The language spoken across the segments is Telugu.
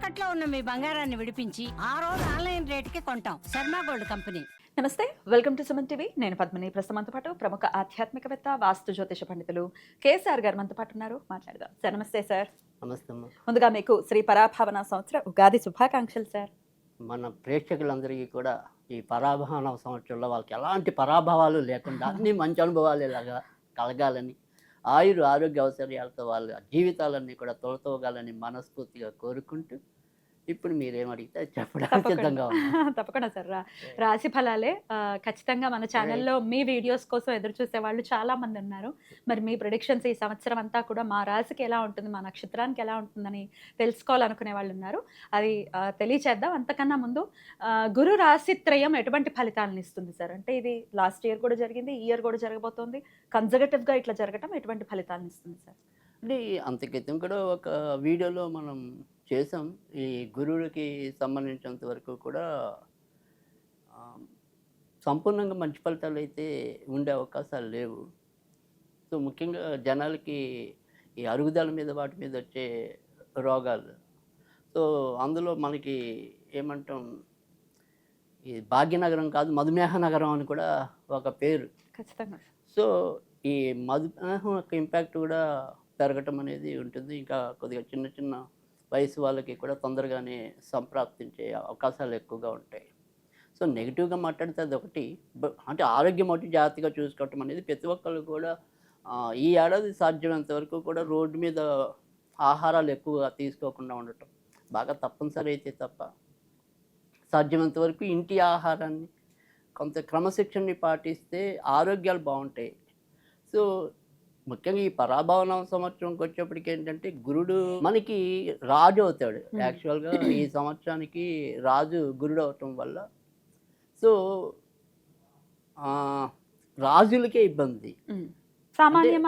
తాకట్లో ఉన్న మీ బంగారాన్ని విడిపించి ఆ రోజు ఆన్లైన్ రేటుకి కొంటాం. Sharma gold company. నమస్తే, వెల్కమ్ టు సుమన్ టీవీ. నేను పద్మిని. ప్రస్తుతంతో పాటు ప్రముఖ ఆధ్యాత్మికవేత్త, వాస్తు జ్యోతిష పండితులు కేసీఆర్ గారు మనతో పాటు ఉన్నారు. మాట్లాడదాం సార్. నమస్తే సార్. నమస్తే అమ్మ. ముందుగా మీకు శ్రీ పరాభావన సంవత్సర ఉగాది శుభాకాంక్షలు సార్. మన ప్రేక్షకులందరికీ కూడా ఈ పరాభవన సంవత్సరంలో వాళ్ళకి ఎలాంటి పరాభవాలు లేకుండా అన్ని మంచి అనుభవాలు ఇలాగా కలగాలని, ఆరోగ్య అవసరాలతో వాళ్ళ జీవితాలన్నీ కూడా తొలతోగాలని మనస్ఫూర్తిగా కోరుకుంటూ, ఇప్పుడు మీరేమడిగితే చెప్పడానికి సిద్ధంగా ఉన్నాను. తప్పకుండా సార్. రాశి ఫలాలే ఖచ్చితంగా మన ఛానల్లో మీ వీడియోస్ కోసం ఎదురు చూసే వాళ్ళు చాలా మంది ఉన్నారు. మరి మీ ప్రిడిక్షన్స్ ఈ సంవత్సరం అంతా కూడా మా రాశికి ఎలా ఉంటుంది, మా నక్షత్రానికి ఎలా ఉంటుందని తెలుసుకోవాలనుకునే వాళ్ళు ఉన్నారు. అది తెలియచేద్దాం. అంతకన్నా ముందు గురు రాశి త్రయం ఎటువంటి ఫలితాలను ఇస్తుంది సార్? అంటే ఇది లాస్ట్ ఇయర్ కూడా జరిగింది, ఈ ఇయర్ కూడా జరగబోతోంది. కన్జర్వేటివ్గా ఇట్లా జరగటం ఎటువంటి ఫలితాలను ఇస్తుంది సార్? అంటే అంత క్రితం కూడా ఒక వీడియోలో మనం చేసాం. ఈ గురువులకి సంబంధించినంత వరకు కూడా సంపూర్ణంగా మంచి ఫలితాలు అయితే ఉండే అవకాశాలు లేవు. సో ముఖ్యంగా జనాలకి ఈ అరుగుదల మీద వాటి మీద వచ్చే రోగాలు, సో అందులో మనకి ఏమంటాం, ఈ భాగ్యనగరం కాదు మధుమేహ నగరం అని కూడా ఒక పేరు. ఖచ్చితంగా. సో ఈ మధుమేహం యొక్క ఇంపాక్ట్ కూడా పెరగటం అనేది ఉంటుంది. ఇంకా కొద్దిగా చిన్న చిన్న వయసు వాళ్ళకి కూడా తొందరగానే సంప్రాప్తించే అవకాశాలు ఎక్కువగా ఉంటాయి. సో నెగిటివ్గా మాట్లాడితే అదొకటి. అంటే ఆరోగ్యం ఒకటి జాగ్రత్తగా చూసుకోవటం అనేది ప్రతి ఒక్కళ్ళు కూడా ఈ ఏడాది సాధ్యమైనంత వరకు కూడా రోడ్డు మీద ఆహారాలు ఎక్కువగా తీసుకోకుండా ఉండటం బాగా తప్పనిసరి అయితే తప్ప, సాధ్యమైనంత వరకు ఇంటి ఆహారాన్ని కొంత క్రమశిక్షణని పాటిస్తే ఆరోగ్యాలు బాగుంటాయి. సో ముఖ్యంగా ఈ పరాభవన సంవత్సరంకి వచ్చేప్పటికి ఏంటంటే గురుడు మనకి రాజు అవుతాడు. యాక్చువల్గా ఈ సంవత్సరానికి రాజు గురుడు అవటం వల్ల సో రాజులకే ఇబ్బంది, సామాన్య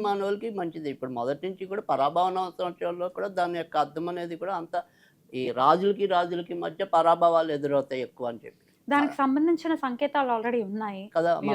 మానవులకి మంచిది. ఇప్పుడు మొదటి నుంచి కూడా పరాభవన సంవత్సరంలో కూడా దాని యొక్క అర్థం అనేది కూడా అంత ఈ రాజులకి మధ్య పరాభవాలు ఎదురవుతాయి ఎక్కువ అని చెప్పి దానికి సంబంధించిన సంకేతాలు ఆల్రెడీ ఉన్నాయి కదా. ఈ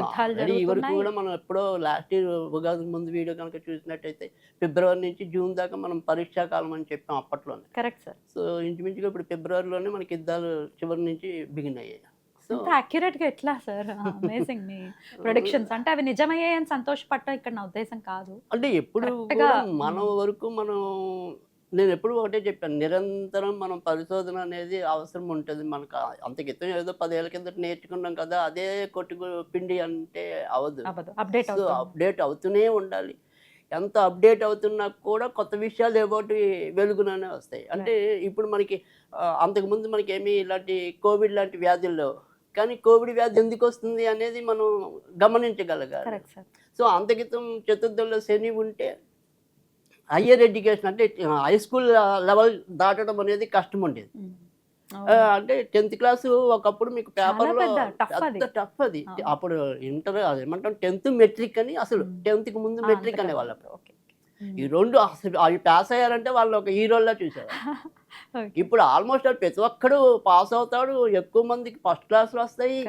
వరకు యుద్ధాలు కూడా మనం ఎప్పుడో లాస్ట్ ఇయర్ ఉగాది ముందు వీడియో కనుక చూసినట్టయితే ఫిబ్రవరి నుంచి జూన్ దాకా మనం పరీక్షాకాలం అని చెప్పాం అప్పట్లోనే. Correct sir. సో ఇంచుమించుగా ఇప్పుడు ఫిబ్రవరిలోనే మనకి యుద్ధాలు చివరి నుంచి బిగిన్ అయ్యాయి. సో అక్యురేట్ గా ఎట్లా సార్? అమేజింగ్ మీ ప్రొడిక్షన్స్. అంటే అవి నిజమయ్యాయని సంతోషపడటం ఇక్కడ నా ఉద్దేశం కాదు. అంటే ఎప్పుడు Correct గా, మన వరకు నేను ఎప్పుడు ఒకటే చెప్పాను, నిరంతరం మనం పరిశోధన అనేది అవసరం ఉంటుంది. మనకు అంత క్రితం ఏదో 10 ఏళ్ళ కిందట నేర్చుకున్నాం కదా, అదే కొట్టుకు పిండి అంటే అవదు. అప్డేట్ సో అప్డేట్ అవుతూనే ఉండాలి. ఎంత అప్డేట్ అవుతున్నా కూడా కొత్త విషయాలు ఏవోటి వెలుగుననే వస్తాయి. అంటే ఇప్పుడు మనకి అంతకుముందు మనకి ఏమీ ఇలాంటి కోవిడ్ లాంటి వ్యాధులు లేవు, కానీ కోవిడ్ వ్యాధి ఎందుకు వస్తుంది అనేది మనం గమనించగలగాలి. సో అంత క్రితం చతుర్థంలో శని ఉంటే హయ్యర్ ఎడ్యుకేషన్ అంటే హై స్కూల్ లెవెల్ దాటడం అనేది కష్టం ఉండేది. అంటే 10th క్లాసు ఒకప్పుడు మీకు పేపర్లో టఫ్ అది. అప్పుడు ఇంటర్ ఏమంటాం 10th మెట్రిక్ అని, అసలు 10th కి ముందు మెట్రిక్ అనేవాళ్ళు. ఈ రెండు అసలు అవి పాస్ అయ్యారంటే వాళ్ళు ఒక హీరోల్లా చూసేవారు. ఇప్పుడు ఆల్మోస్ట్ ప్రతి ఒక్కడు పాస్ అవుతాడు, ఎక్కువ మందికి ఫస్ట్ క్లాసులు వస్తాయి.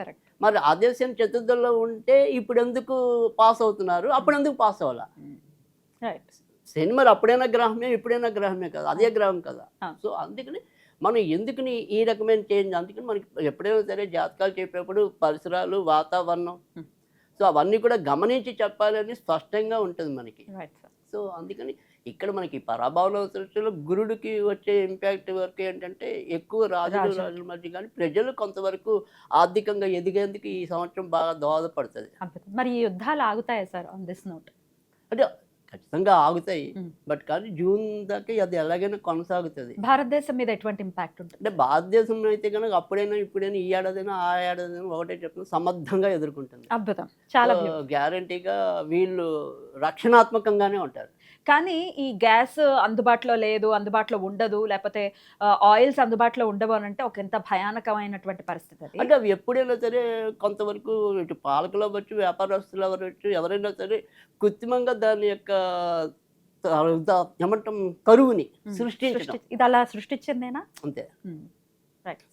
మరి అదే శని చతుర్థంలో ఉంటే ఇప్పుడు ఎందుకు పాస్ అవుతున్నారు, అప్పుడు ఎందుకు పాస్ అవ్వాలా? శని మరి అప్పుడైనా గ్రహమే, ఇప్పుడైనా గ్రహమే కదా, అదే గ్రహం కదా. సో అందుకని మనం ఎందుకని ఈ రకమైన చేంజ్, అందుకని మనకి ఎప్పుడైనా సరే జాతకాలు చెప్పేప్పుడు పరిసరాలు, వాతావరణం, సో అవన్నీ కూడా గమనించి చెప్పాలని స్పష్టంగా ఉంటుంది మనకి. సో అందుకని ఇక్కడ మనకి పరాభవన సృష్టిలో గురుడికి వచ్చే ఇంపాక్ట్ వరకు ఏంటంటే ఎక్కువ రాజుల మధ్య కానీ ప్రజలు కొంతవరకు ఆర్థికంగా ఎదిగేందుకు ఈ సంవత్సరం బాగా దోహదపడుతుంది. మరి ఈ యుద్ధాలు ఆగుతాయా సార్ ఆన్ దిస్ నోట్? అంటే ఖచ్చితంగా ఆగుతాయి, బట్ కానీ జూన్ దాకా అది ఎలాగైనా కొనసాగుతుంది. భారతదేశం మీద ఎటువంటి ఇంపాక్ట్ ఉంటుంది? అంటే భారతదేశంలో అయితే కనుక అప్పుడైనా ఇప్పుడైనా ఈ ఏడాదైనా ఆ ఏడాదైనా ఒకటే చెప్తున్నా, సమర్థంగా ఎదుర్కొంటుంది. అద్భుతం, చాలా గ్యారంటీగా వీళ్ళు రక్షణాత్మకంగానే ఉంటారు. కానీ ఈ గ్యాస్ అందుబాటులో లేదు, అందుబాటులో ఉండదు, లేకపోతే ఆయిల్స్ అందుబాటులో ఉండవు అని అంటే ఒక ఎంత భయానకమైనటువంటి పరిస్థితి అది. అంటే అవి ఎప్పుడైనా సరే కొంతవరకు ఇటు పాలకులు అవ్వచ్చు, వ్యాపారస్తులు అవ్వచ్చు, ఎవరైనా సరే కృత్రిమంగా దాని యొక్క ఏమంటాం కరువుని సృష్టించడం. ఇది అలా సృష్టించిందేనా? అంతే.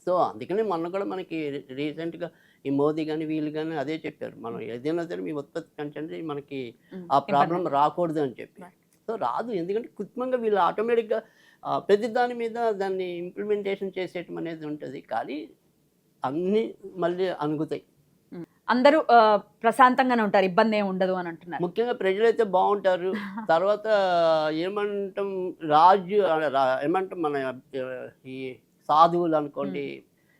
సో అందుకని మొన్న కూడా మనకి రీసెంట్గా ఈ మోదీ కానీ వీళ్ళు కానీ అదే చెప్పారు, మనం ఏదైనా సరే మీ ఉత్పత్తి పెంచండి, మనకి ఆ ప్రాబ్లం రాకూడదు అని చెప్పి. సో రాదు, ఎందుకంటే కృత్రిమంగా వీళ్ళు ఆటోమేటిక్గా ప్రతి దాని మీద దాన్ని ఇంప్లిమెంటేషన్ చేసేయటం అనేది ఉంటుంది. కానీ అన్నీ మళ్ళీ అనుగుతాయి. అందరూ ప్రశాంతంగానే ఉంటారు. ఇబ్బంది ఏమి ఉండదు అని అంటున్నారు. ముఖ్యంగా ప్రజలైతే బావుంటారు. తర్వాత ఏమంటాం రాజు ఏమంటాం మన ఈ సాధువులు అనుకోండి,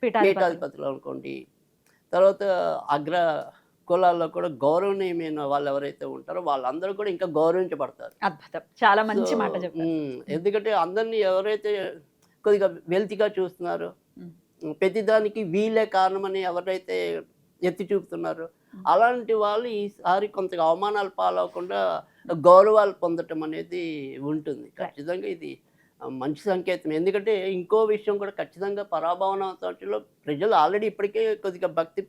పీఠాధిపతులు అనుకోండి, తర్వాత అగ్ర కులాల్లో కూడా గౌరవనీయమైన వాళ్ళు ఎవరైతే ఉంటారో వాళ్ళందరూ కూడా ఇంకా గౌరవించబడతారు. అద్భుతం. చాలా మంచి మాట చెప్పారు. ఎందుకంటే అందరినీ ఎవరైతే కొద్దిగా వెల్తిగా చూస్తున్నారో, ప్రతిదానికి వీళ్ళే కారణమని ఎవరైతే ఎత్తి చూపుతున్నారు అలాంటి వాళ్ళు ఈసారి కొంత అవమానాలు పాలవకుండా గౌరవాలు పొందటం అనేది ఉంటుంది. ఖచ్చితంగా ఇది మంచి సంకేతం. ఎందుకంటే ఇంకో విషయం కూడా ఖచ్చితంగా పరాభవనలో ప్రజలు ఆల్రెడీ ఇప్పటికే కొద్దిగా భక్తి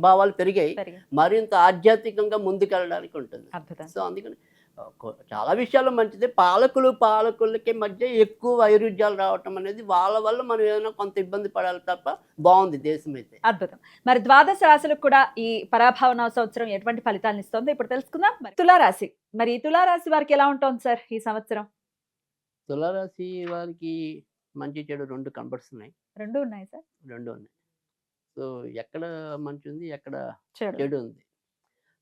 భావాలు పెరిగాయి, మరింత ఆధ్యాత్మికంగా ముందుకెళ్ళడానికి ఉంటుంది. సో అందుకని చాలా విషయాల్లో మంచిదే. పాలకులకి మధ్య ఎక్కువ వైరుధ్యాలు రావటం అనేది వాళ్ళ వల్ల మనం ఏమైనా కొంత ఇబ్బంది పడాలి తప్ప బాగుంది దేశం అయితే. అద్భుతం. మరి ద్వాదశ రాశులకు కూడా ఈ పరాభవన సంవత్సరం ఎటువంటి ఫలితాలను ఇస్తుందో ఇప్పుడు తెలుసుకుందాం. తులారాశి, మరి ఈ తులారాశి వారికి ఎలా ఉంటుంది సార్ ఈ సంవత్సరం? తులారాశి వారికి మంచి చెడు రెండు కనబడుతున్నాయి. రెండు ఉన్నాయి సార్? రెండు ఉన్నాయి. సో ఎక్కడ మంచి ఉంది, ఎక్కడ చెడు చెడు ఉంది.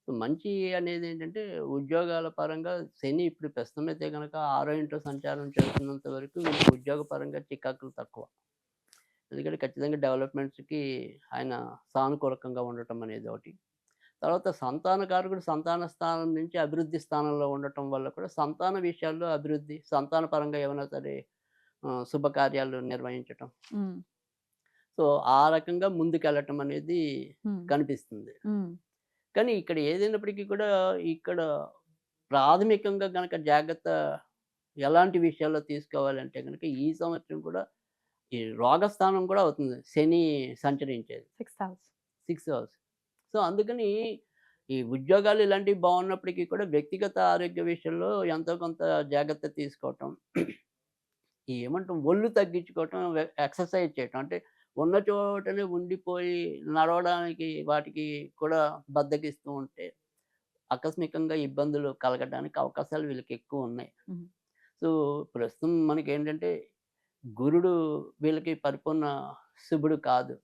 మంచి అనేది ఏంటంటే ఉద్యోగాల పరంగా శని ఇప్పుడు ప్రస్తుతం అయితే కనుక 6వ ఇంట్లో సంచారం చేస్తున్నంత వరకు వీళ్ళకి ఉద్యోగ పరంగా చికాకులు తక్కువ. ఎందుకంటే ఖచ్చితంగా డెవలప్మెంట్స్కి ఆయన సానుకూలకంగా ఉండటం అనేది ఒకటి. తర్వాత సంతానకారకుడు సంతాన స్థానం నుంచి అభివృద్ధి స్థానంలో ఉండటం వల్ల కూడా సంతాన విషయాల్లో అభివృద్ధి, సంతాన పరంగా ఏమైనా సరే శుభకార్యాలు నిర్వహించటం, సో ఆ రకంగా ముందుకెళ్ళటం అనేది కనిపిస్తుంది. కానీ ఇక్కడ ఏదైనప్పటికీ కూడా ఇక్కడ ప్రాథమికంగా కనుక జాగ్రత్త ఎలాంటి విషయాల్లో తీసుకోవాలంటే కనుక ఈ సంవత్సరం కూడా ఈ రోగస్థానం కూడా అవుతుంది శని సంచరించేది 6 అవర్స్. సో అందుకని ఈ ఉద్యోగాలు ఇలాంటివి బాగున్నప్పటికీ కూడా వ్యక్తిగత ఆరోగ్య విషయంలో ఎంతో కొంత జాగ్రత్త తీసుకోవటం, ఏమంటాం ఒళ్ళు తగ్గించుకోవటం, ఎక్సర్సైజ్ చేయటం. అంటే ఉన్న చోటనే ఉండిపోయి నడవడానికి వాటికి కూడా బద్దకిస్తూ ఉంటే ఆకస్మికంగా ఇబ్బందులు కలగడానికి అవకాశాలు వీళ్ళకి ఎక్కువ ఉన్నాయి. సో ప్రస్తుతం మనకి ఏంటంటే గురుడు వీళ్ళకి పరిపూర్ణ శుభుడు కాదు.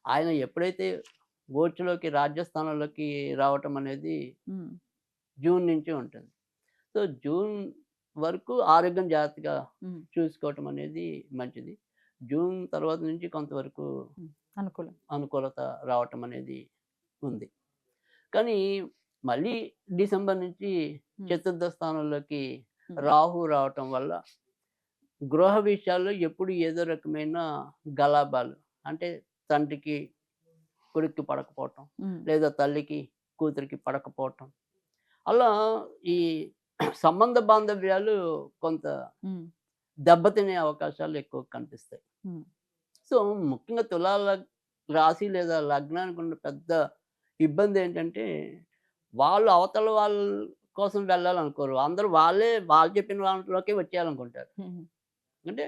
ఆయన ఎప్పుడైతే గోచులోకి రాజ్యస్థానంలోకి రావటం అనేది జూన్ నుంచి ఉంటుంది. సో జూన్ వరకు ఆరోగ్యం జాగ్రత్తగా చూసుకోవటం అనేది మంచిది. జూన్ తర్వాత నుంచి కొంతవరకు అనుకూలత రావటం అనేది ఉంది. కానీ మళ్ళీ డిసెంబర్ నుంచి చతుర్థ స్థానంలోకి రాహు రావటం వల్ల గృహ విషయాల్లో ఎప్పుడు ఏదో రకమైన గలాబాలు, అంటే తండ్రికి కొడుక్కి పడకపోవటం, లేదా తల్లికి కూతురికి పడకపోవటం, అలా ఈ సంబంధ బాంధవ్యాలు కొంత దెబ్బతినే అవకాశాలు ఎక్కువ కనిపిస్తాయి. సో ముఖ్యంగా తులాల రాశి లేదా లగ్నానికి ఉన్న పెద్ద ఇబ్బంది ఏంటంటే వాళ్ళు అవతల వాళ్ళ కోసం వెళ్ళాలనుకోరు. అందరూ వాళ్ళు చెప్పిన వాళ్ళలోకి వచ్చేయాలనుకుంటారు. అంటే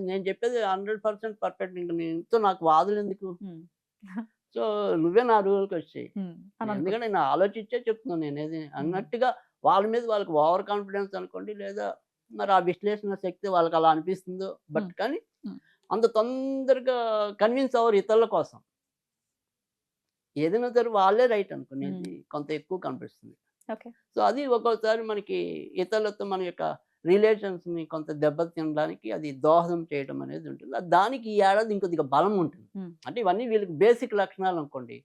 నేను చెప్పేది 100% పర్ఫెక్ట్. ఇంక నీతో నాకు వాదులు ఎందుకు, సో నువ్వే నా రూల్కి వచ్చాయి. ఎందుకంటే నేను ఆలోచించే చెప్తున్నాను నేనేది అన్నట్టుగా వాళ్ళ మీద వాళ్ళకి ఓవర్ కాన్ఫిడెన్స్ అనుకోండి, లేదా మరి ఆ విశ్లేషణ శక్తి వాళ్ళకి అలా అనిపిస్తుందో. బట్ కానీ అంత తొందరగా కన్విన్స్ అవ్వరు ఇతరుల కోసం. ఏదైనా సరే వాళ్ళే రైట్ అనుకునేది కొంత ఎక్కువ కనిపిస్తుంది. సో అది ఒక్కోసారి మనకి ఇతరులతో మన యొక్క రిలేషన్స్ని కొంత దెబ్బతినడానికి అది దోహదం చేయడం అనేది ఉంటుంది. దానికి ఈ ఏడాది ఇంకొద్దిగా బలం ఉంటుంది. అంటే ఇవన్నీ వీళ్ళకి బేసిక్ లక్షణాలు అనుకోండి.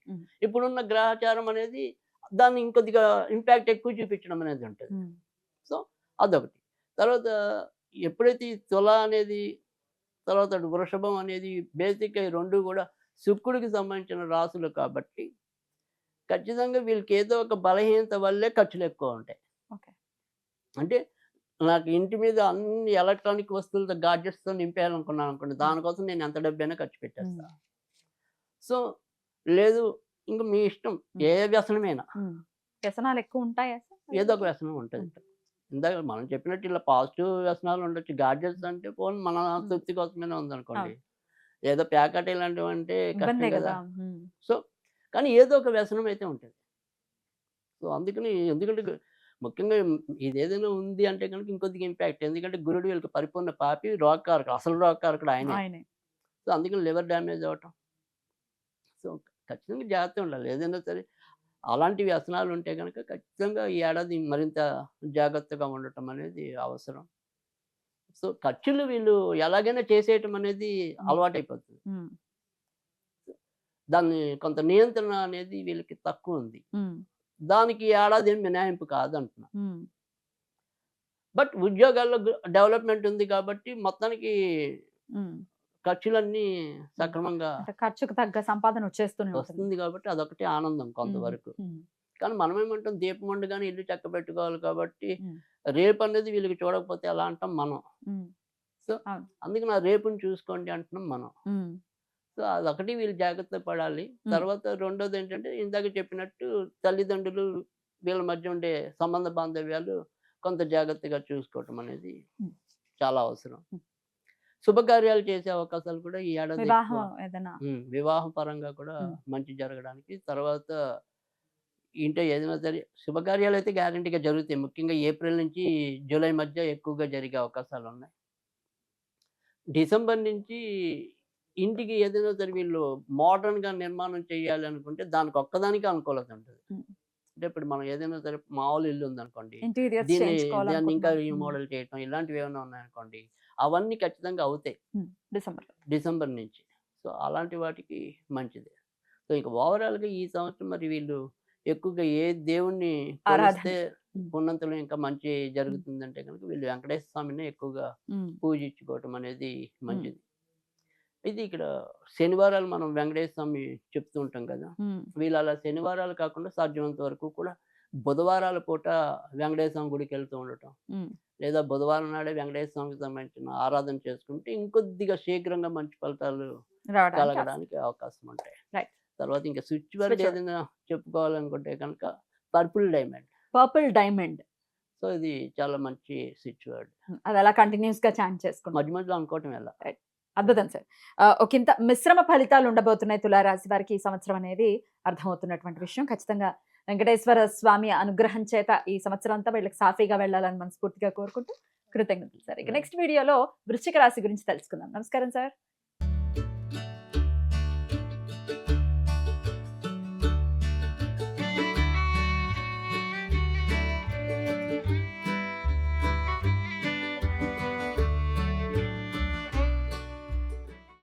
ఇప్పుడున్న గ్రహచారం అనేది దాన్ని ఇంకొద్దిగా ఇంపాక్ట్ ఎక్కువ చూపించడం అనేది ఉంటుంది. సో అదొకటి. తర్వాత ఎప్పుడైతే తుల అనేది, తర్వాత వృషభం అనేది బేసిక్గా ఈ రెండు కూడా శుక్రుడికి సంబంధించిన రాసులు కాబట్టి ఖచ్చితంగా వీళ్ళకి ఏదో ఒక బలహీనత వల్లే ఖర్చులు ఎక్కువ ఉంటాయి. అంటే నాకు ఇంటి మీద అన్ని ఎలక్ట్రానిక్ వస్తువులతో గాడ్జెట్స్తో నింపేయాలనుకున్నాను అనుకోండి, దానికోసం నేను ఎంత డబ్బైనా ఖర్చు పెట్టేస్తా. సో లేదు, ఇంకా మీ ఇష్టం, ఏ వ్యసనమైనా. వ్యసనాలు ఎక్కువ ఉంటాయా? ఏదో ఒక వ్యసనం ఉంటుంది. ఇందాక మనం చెప్పినట్టు ఇలా పాజిటివ్ వ్యసనాలు ఉండొచ్చు. గాడ్జెట్స్ అంటే ఫోన్ మన తృప్తి కోసమైనా ఉందనుకోండి, ఏదో ప్యాకెట్ ఇలాంటివి అంటే కష్టం కదా. సో కానీ ఏదో ఒక వ్యసనం అయితే ఉంటుంది. సో అందుకని ఎందుకంటే ముఖ్యంగా ఇదేదైనా ఉంది అంటే కనుక ఇంకొద్దిగా ఇంపాక్ట్. ఎందుకంటే గురుడు వీళ్ళకి పరిపూర్ణ పాపి, రోగకారకుడు. అసలు రోగకారకుడు ఆయనే. ఆయనే. సో, అందుకని లివర్ డ్యామేజ్ అవ్వటం. సో, ఖచ్చితంగా జాగ్రత్తగా ఉండాలి. ఏదైనా సరే అలాంటి వ్యసనాలు ఉంటే గనక ఖచ్చితంగా ఈ ఏడాది మరింత జాగ్రత్తగా ఉండటం అనేది అవసరం. సో, ఖర్చులు వీళ్ళు ఎలాగైనా చేసేయటం అనేది అలవాటైపోతుంది. హ్మ్. దాన్ని కొంత నియంత్రణ అనేది వీళ్ళకి తక్కువుంది. హ్మ్. దానికి ఈ ఏడాది ఏం మినహాయింపు కాదంటున్నా. హ్మ్. బట్ ఉద్యోగాల్లో డెవలప్‌మెంట్ ఉంది కాబట్టి మొత్తానికి హ్మ్. ఖర్చులన్నీ సక్రమంగా అంటే ఖర్చుకు తగ్గ సంపాదన వచ్చేస్తూనే ఉంటుంది. వస్తుంది కాబట్టి అదొకటే ఆనందం కొంతవరకు. హ్మ్. కానీ మనమేమంటాం దీపం ఉండగానే ఇల్లు చక్కబెట్టుకోవాలి కాబట్టి హ్మ్. రేపనేది వీళ్ళకి చూడకపోతే ఎలా అంటాం మనం. హ్మ్. సో, అవును. అందుకని ఆ రేపుని చూసుకోండి అంటున్నాం మనం. హ్మ్. సో, అదొకటి వీళ్ళు జాగ్రత్త పడాలి. తర్వాత రెండోదేంటంటే ఇందాక చెప్పినట్టు తల్లిదండ్రులు వీళ్ళ మధ్య ఉండే సంబంధ బాంధవ్యాలు కొంత జాగ్రత్తగా చూసుకోవటం అనేది హ్మ్. చాలా అవసరం. హ్మ్. శుభకార్యాలు చేసే అవకాశాలు కూడా ఈ ఏడాది ఎక్కువ. వివాహం ఏదైనా. వివాహం పరంగా కూడా హ్మ్. మంచి జరగడానికి, తర్వాత ఇంట్లో ఏదైనా సరే శుభకార్యాలయితే గ్యారంటీగా జరుగుతాయి. ముఖ్యంగా ఏప్రిల్ నుంచి జూలై మధ్య ఎక్కువగా జరిగే అవకాశాలున్నాయి. డిసెంబర్ నుంచి ఇంటికి ఏదైనా సరే వీళ్ళు మోడర్న్‌గా నిర్మాణం చేయాలి అనుకుంటే దానికి ఒక్కదానికే అనుకూలత ఉంటది. హ్మ్. అంటే ఇప్పుడు మనం ఏదైనా సరే మామూలు ఇల్లు ఉందనుకోండి. ఇంటీరియర్స్ దాన్ని ఇంకా చేయించుకోవాలనుకుంటున్నాను. రీమోడల్ చేయటం ఇలాంటివి ఏమైనా ఉన్నాయనుకోండి. అవన్నీ ఖచ్చితంగా అవుతాయి డిసెంబర్‌లో. డిసెంబర్ నుంచి. సో, అలాంటి వాటికి మంచిదే. సో, ఇక ఓవరాల్‌గా ఈ సంవత్సరం మరి వీళ్ళు ఎక్కువగా ఏ దేవుణ్ణి ఆరాధన. కొలిస్తే హ్మ్. ఉన్నంతలో ఇంకా మంచి హ్మ్. జరుగుతుందంటే గనుక వీళ్ళు వెంకటేశ్వర స్వామినే ఎక్కువగా హ్మ్. పూజించుకోవటం అనేది హ్మ్. మంచిది. ఇది ఇక్కడ శనివారాలు మనం వెంకటేశ్వర స్వామి చెప్తూ ఉంటాం కదా! హ్మ్. వీళ్ళు అలా శనివారాలు కాకుండా సాధ్యమైనంత వరకు కూడా బుధవారాల పూట వెంకటేశ్వర స్వామి గుడికెళ్తూ ఉండటం. హ్మ్. లేదా బుధవారం నాడే వెంకటేశ్వర స్వామికి సంబంధించిన ఆరాధన చేసుకుంటే ఇంకొద్దిగా శీఘ్రంగా మంచి ఫలితాలు రావడానికి కలగడానికి అవకాశం ఉంటాయి. రైట్. తర్వాత ఇంకా స్విచ్ వర్డ్ స్విచ్ వర్డ్. ఏదైనా చెప్పుకోవాలనుకుంటే కనుక purple diamond. Purple diamond. So, ఇది చాలా మంచి స్విచ్ వర్డ్. అది అలా కంటిన్యూయస్‌గా చాంట్ చేసుకుంటాం. మధ్య మధ్యలో అనుకోవటం ఎలా. రైట్. అద్భుతం సార్. ఒకంత మిశ్రమ ఫలితాలు ఉండబోతున్నాయి తులారాశి వారికి ఈ సంవత్సరం అనేది అర్థమవుతున్నటువంటి విషయం. ఖచ్చితంగా వెంకటేశ్వర స్వామి అనుగ్రహం చేత ఈ సంవత్సరం అంతా వీళ్ళకి సాఫీగా వెళ్ళాలని మనస్ఫూర్తిగా కోరుకుంటూ కృతజ్ఞతలు సార్. ఇక నెక్స్ట్ వీడియోలో వృశ్చిక రాశి గురించి తెలుసుకుందాం. నమస్కారం సార్.